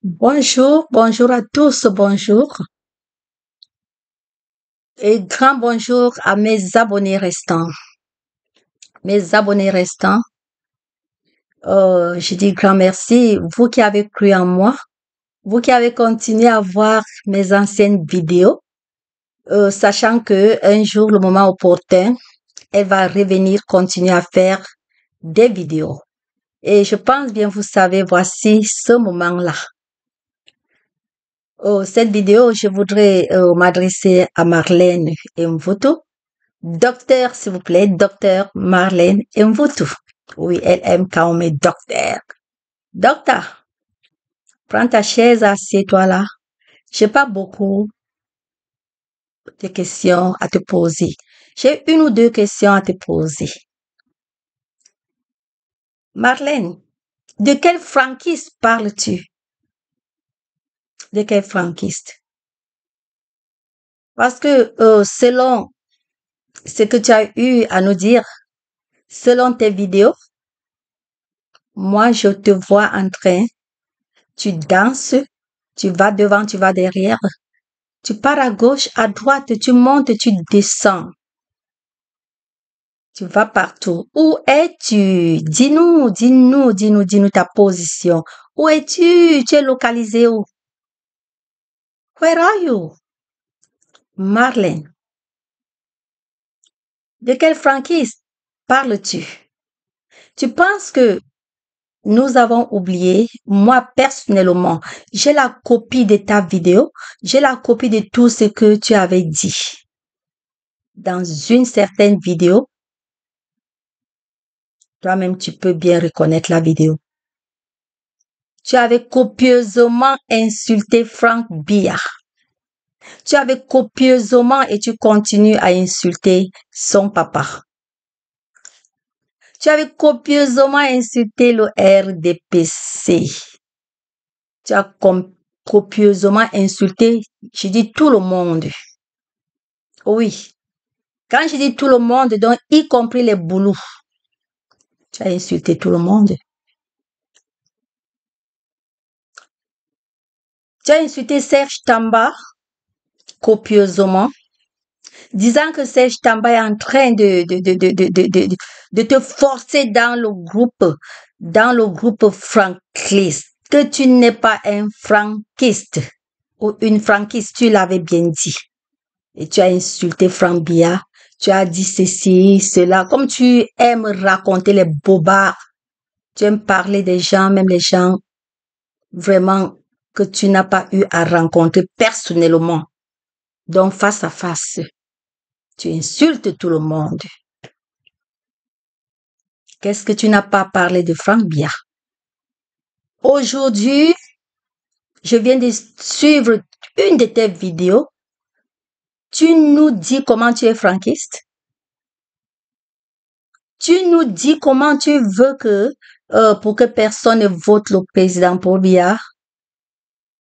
Bonjour, bonjour à tous, bonjour. Et grand bonjour à mes abonnés restants. Mes abonnés restants, je dis grand merci. Vous qui avez cru en moi, vous qui avez continué à voir mes anciennes vidéos, sachant que un jour, le moment opportun, elle va revenir continuer à faire des vidéos. Et je pense bien, vous savez, voici ce moment-là. Cette vidéo, je voudrais m'adresser à Marlène Mvutu. Docteur, s'il vous plaît, docteur Marlène Mvutu. Oui, elle aime quand on met docteur. Docteur, prends ta chaise, assieds-toi là. J'ai pas beaucoup de questions à te poser. J'ai une ou deux questions à te poser. Marlène, de quel franquiste parles-tu? De quel franquiste? Parce que selon ce que tu as eu à nous dire, selon tes vidéos, moi je te vois en train, tu danses, tu vas devant, tu vas derrière, tu pars à gauche, à droite, tu montes, tu descends. Tu vas partout. Où es-tu? Dis-nous ta position. Où es-tu? Tu es localisé où? Where are you? Marlène, de quel franquiste parles-tu? Tu penses que nous avons oublié, moi personnellement, j'ai la copie de ta vidéo, j'ai la copie de tout ce que tu avais dit. Dans une certaine vidéo, toi-même, tu peux bien reconnaître la vidéo. Tu avais copieusement insulté Frank Biya. Tu avais copieusement et tu continues à insulter son papa. Tu avais copieusement insulté le RDPC. Tu as copieusement insulté, je dis tout le monde. Oui. Quand je dis tout le monde, donc y compris les boulous. Tu as insulté tout le monde. Tu as insulté Serge Tamba copieusement, disant que Serge Tamba est en train de te forcer dans le groupe franquiste, que tu n'es pas un franquiste ou une franquiste, tu l'avais bien dit. Et tu as insulté Frank Biya, tu as dit ceci, cela, comme tu aimes raconter les bobards, tu aimes parler des gens, même les gens vraiment que tu n'as pas eu à rencontrer personnellement. Donc face à face, tu insultes tout le monde. Qu'est-ce que tu n'as pas parlé de Frank Biya? Aujourd'hui, je viens de suivre une de tes vidéos. Tu nous dis comment tu es franquiste. Tu nous dis comment tu veux que, pour que personne ne vote le président Paul Biya.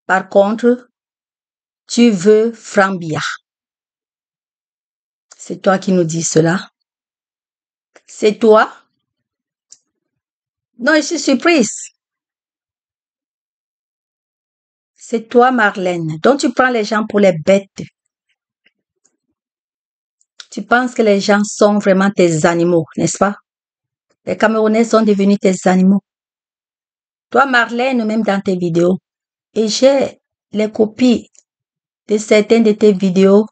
Par contre, tu veux Frank Biya. C'est toi qui nous dis cela. C'est toi. Non, je suis surprise. C'est toi, Marlène, dont tu prends les gens pour les bêtes. Tu penses que les gens sont vraiment tes animaux, n'est-ce pas? Les Camerounais sont devenus tes animaux. Toi, Marlène, même dans tes vidéos, et j'ai les copies de certaines de tes vidéos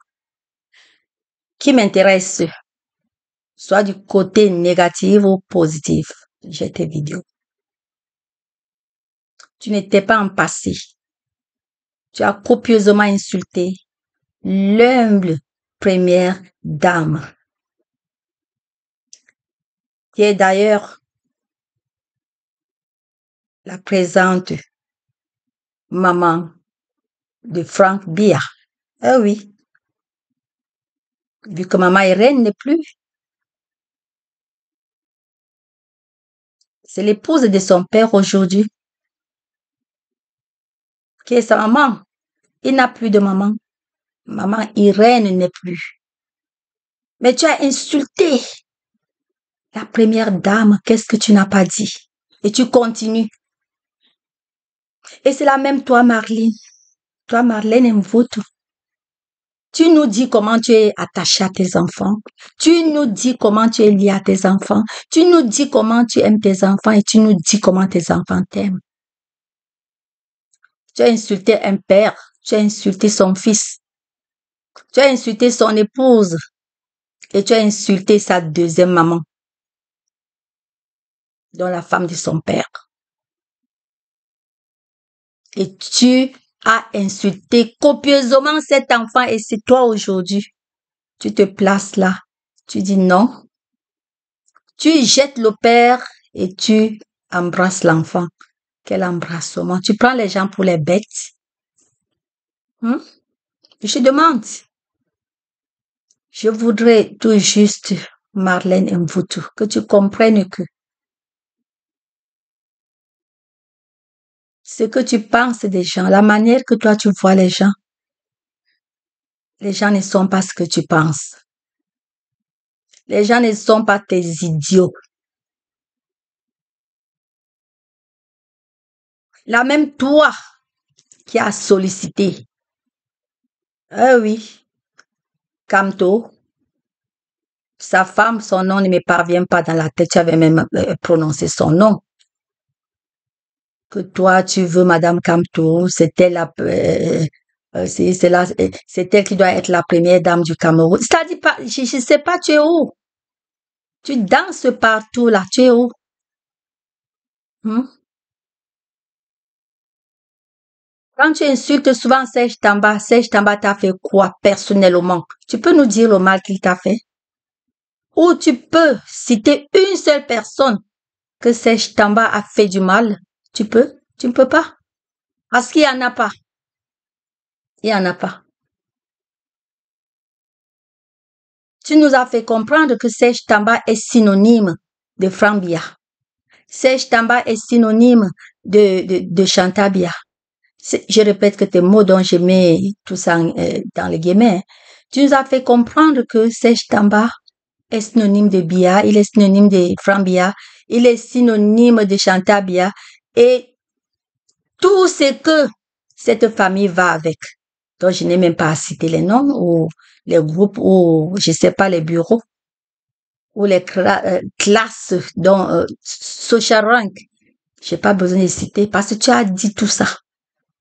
qui m'intéressent, soit du côté négatif ou positif. J'ai tes vidéos. Tu n'étais pas en passé. Tu as copieusement insulté l'humble première dame, qui est d'ailleurs la présente maman de Frank Biya. Ah oui. Vu que maman Irène n'est plus, c'est l'épouse de son père aujourd'hui, qui est sa maman. Il n'a plus de maman. Maman Irène n'est plus. Mais tu as insulté la première dame. Qu'est-ce que tu n'as pas dit? Et tu continues. Et c'est la même toi, Marlene. Toi, Marlène Mvutu. Tu nous dis comment tu es attaché à tes enfants. Tu nous dis comment tu es lié à tes enfants. Tu nous dis comment tu aimes tes enfants et tu nous dis comment tes enfants t'aiment. Tu as insulté un père. Tu as insulté son fils. Tu as insulté son épouse. Et tu as insulté sa deuxième maman, dont la femme de son père. Et tu as insulté copieusement cet enfant et c'est toi aujourd'hui. Tu te places là. Tu dis non. Tu jettes le père et tu embrasses l'enfant. Quel embrassement. Tu prends les gens pour les bêtes. Je demande. Je voudrais tout juste, Marlène Mvutu, que tu comprennes que ce que tu penses des gens, la manière que toi tu vois les gens ne sont pas ce que tu penses. Les gens ne sont pas tes idiots. La même toi qui as sollicité. Oui, Kamto, sa femme, son nom ne me parvient pas dans la tête. Tu avais même prononcé son nom. Que toi, tu veux Madame Kamto, c'est elle c'est elle qui doit être la première dame du Cameroun. C'est-à-dire pas, je sais pas, tu es où? Tu danses partout là, tu es où? Quand tu insultes souvent Serge Tamba t'a fait quoi personnellement? Tu peux nous dire le mal qu'il t'a fait? Ou tu peux citer une seule personne que Serge Tamba a fait du mal? Tu peux? Tu ne peux pas? Parce qu'il n'y en a pas. Il n'y en a pas. Tu nous as fait comprendre que Serge Tamba est synonyme de Frambia. Serge Tamba est synonyme de Chantabia. Je répète que tes mots dont je mets tout ça dans les guillemets. Tu nous as fait comprendre que Serge Tamba est synonyme de Bia, il est synonyme de Frambia, il est synonyme de Chantabia et tout ce que cette famille va avec. Donc, je n'ai même pas à citer les noms ou les groupes ou, je sais pas, les bureaux ou les classes dont social rank. J'ai pas besoin de citer parce que tu as dit tout ça.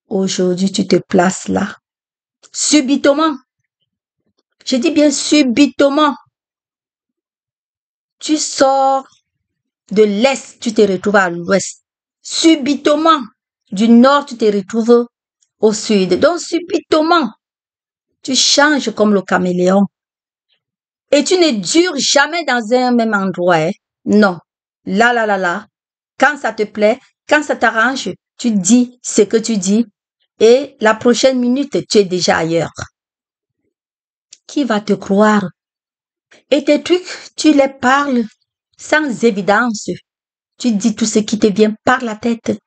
Aujourd'hui, tu te places là. Subitement. Je dis bien subitement. Tu sors de l'Est, tu te retrouves à l'Ouest. Subitement. Du Nord, tu te retrouves au Sud. Donc, subitement, tu changes comme le caméléon. Et tu ne dures jamais dans un même endroit. Hein? Non. Là. Quand ça te plaît, quand ça t'arrange, tu dis ce que tu dis. Et la prochaine minute, tu es déjà ailleurs. Qui va te croire? Et tes trucs, tu les parles sans évidence. Tu dis tout ce qui te vient par la tête.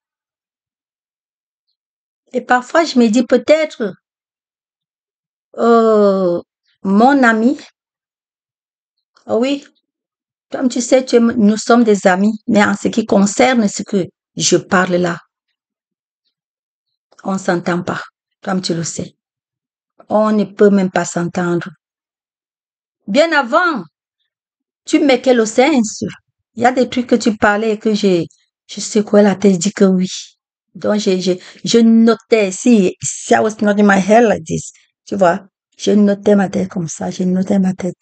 Et parfois, je me dis peut-être, mon ami, oh oui, comme tu sais, nous sommes des amis, mais en ce qui concerne ce que je parle là, on s'entend pas, comme tu le sais. On ne peut même pas s'entendre. Bien avant, tu mettais le sens. Il y a des trucs que tu parlais et que je secouais la tête, je dis que oui. Donc, je notais, si I was not in my head like this, tu vois, je notais ma tête comme ça, je notais ma tête.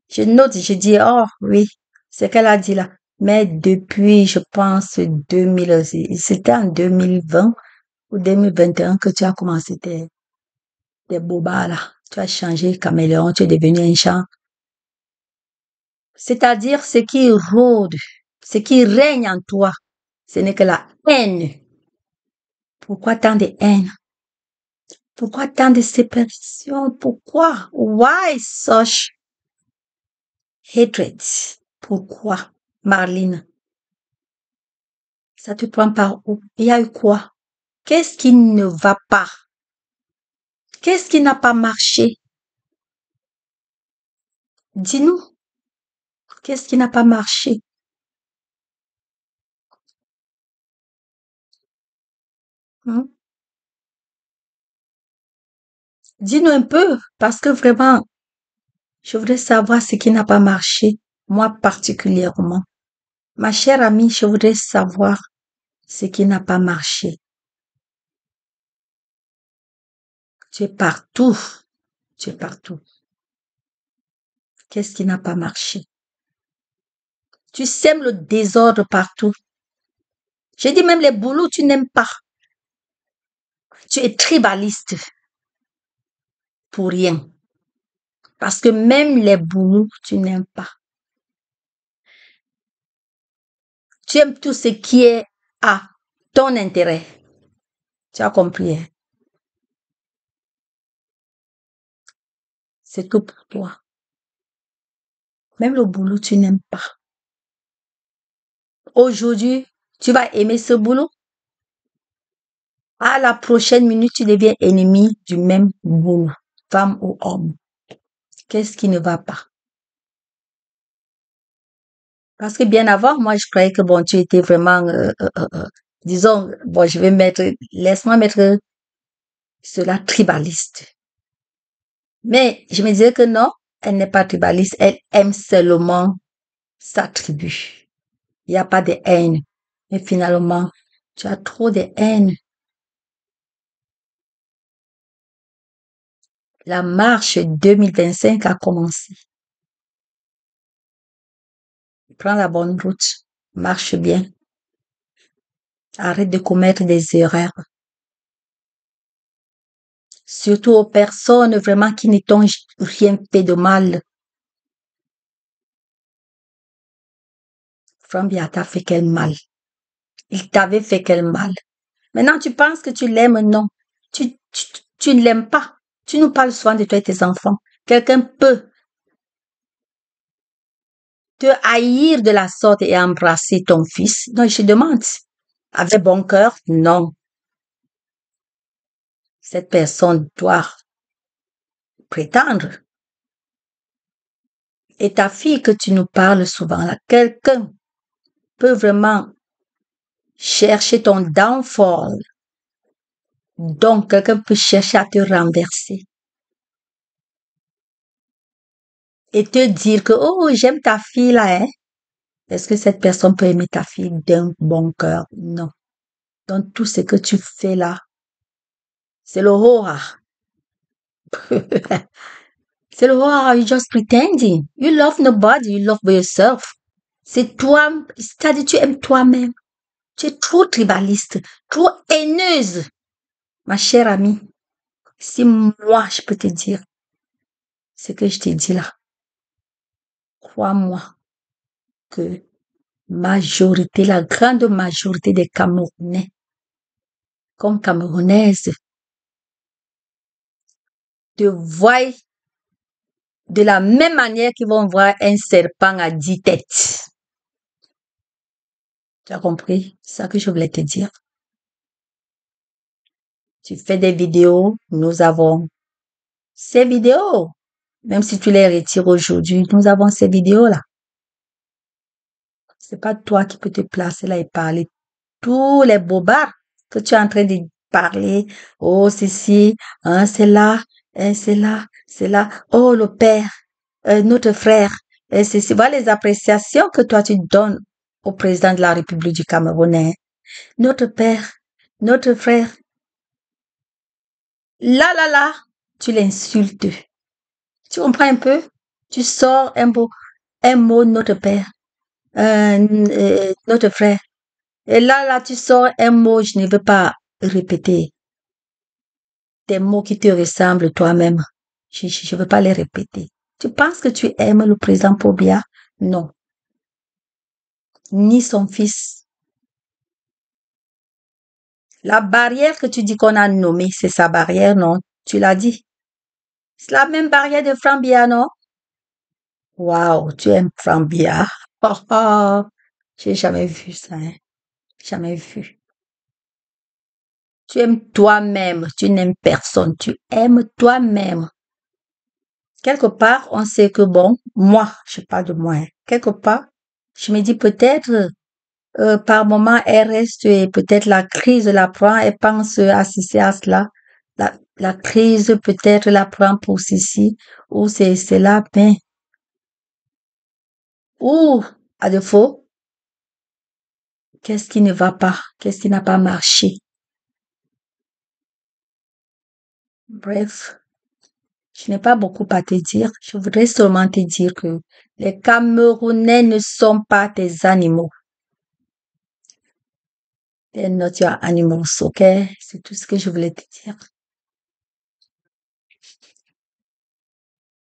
Je note, je dis, oh oui, c'est qu'elle a dit là. Mais depuis, je pense, 2000, c'était en 2020 ou 2021 que tu as commencé tes bobas là. Tu as changé caméléon, tu es devenu un chat. C'est-à-dire ce qui rôde, ce qui règne en toi, ce n'est que la haine. Pourquoi tant de haine? Pourquoi tant de séparation? Pourquoi? Why such hatred? Pourquoi, Marlene? Ça te prend par où? Il y a eu quoi? Qu'est-ce qui ne va pas? Qu'est-ce qui n'a pas marché? Dis-nous, qu'est-ce qui n'a pas marché? Hmm? Dis-nous un peu, parce que vraiment, je voudrais savoir ce qui n'a pas marché, moi particulièrement. Ma chère amie, je voudrais savoir ce qui n'a pas marché. Tu es partout. Tu es partout. Qu'est-ce qui n'a pas marché? Tu sèmes le désordre partout. J'ai dit même les boulots, tu n'aimes pas. Tu es tribaliste pour rien. Parce que même les boulots, tu n'aimes pas. Tu aimes tout ce qui est à ton intérêt. Tu as compris, hein? C'est tout pour toi. Même le boulot, tu n'aimes pas. Aujourd'hui, tu vas aimer ce boulot. À la prochaine minute, tu deviens ennemi du même boulot, femme ou homme. Qu'est-ce qui ne va pas? Parce que bien avant, moi, je croyais que bon, tu étais vraiment, disons, bon, laisse-moi mettre cela tribaliste. Mais je me disais que non, elle n'est pas tribaliste, elle aime seulement sa tribu. Il n'y a pas de haine. Mais finalement, tu as trop de haine. La marche 2025 a commencé. Prends la bonne route. Marche bien. Arrête de commettre des erreurs. Surtout aux personnes vraiment qui ne t'ont rien fait de mal. Frambia t'a fait quel mal? Il t'avait fait quel mal? Maintenant, tu penses que tu l'aimes? Non. Tu ne l'aimes pas. Tu nous parles souvent de toi et tes enfants. Quelqu'un peut te haïr de la sorte et embrasser ton fils? Non, je demande. Avec bon cœur? Non. Cette personne doit prétendre. Et ta fille que tu nous parles souvent, là, quelqu'un peut vraiment chercher ton downfall. Donc, quelqu'un peut chercher à te renverser. Et te dire que, oh, j'aime ta fille là, hein. Est-ce que cette personne peut aimer ta fille d'un bon cœur? Non. Donc, tout ce que tu fais là, c'est le horror. C'est le horror. You're just pretending. You love nobody. You love yourself. C'est toi, c'est-à-dire tu aimes toi-même. Tu es trop tribaliste, trop haineuse. Ma chère amie, si moi je peux te dire ce que je t'ai dit là, crois-moi que la grande majorité des Camerounais, comme Camerounaises, te voient de la même manière qu'ils vont voir un serpent à 10 têtes. Tu as compris? C'est ça que je voulais te dire. Tu fais des vidéos, nous avons ces vidéos. Même si tu les retires aujourd'hui, nous avons ces vidéos-là. C'est pas toi qui peux te placer là et parler tous les bobards que tu es en train de parler. Oh, ceci, hein, c'est là, hein, c'est là, c'est là. Oh, le père, notre frère, ceci. Voilà les appréciations que toi tu donnes au président de la République du Cameroun. Hein. Notre père, notre frère. Là, tu l'insultes. Tu comprends un peu? Tu sors un mot, notre père, notre frère. Et là, tu sors un mot, je ne veux pas répéter. Des mots qui te ressemblent toi-même. Je ne veux pas les répéter. Tu penses que tu aimes le président Pobia? Non. Ni son fils. La barrière que tu dis qu'on a nommée, c'est sa barrière, non? Tu l'as dit. C'est la même barrière de Frambia, non? Waouh, tu aimes Frambia. Oh, oh. J'ai jamais vu ça, hein. Jamais vu. Tu aimes toi-même, tu n'aimes personne, tu aimes toi-même. Quelque part, on sait que bon, moi, je parle de moi, hein. Quelque part, je me dis peut-être par moment, elle reste et peut-être la crise la prend, elle pense à ceci, à cela. La crise peut-être la prend pour ceci ou c'est cela, mais ou à défaut, qu'est-ce qui ne va pas? Qu'est-ce qui n'a pas marché? Bref, je n'ai pas beaucoup à te dire. Je voudrais seulement te dire que les Camerounais ne sont pas des animaux. They're not your animals, ok? C'est tout ce que je voulais te dire.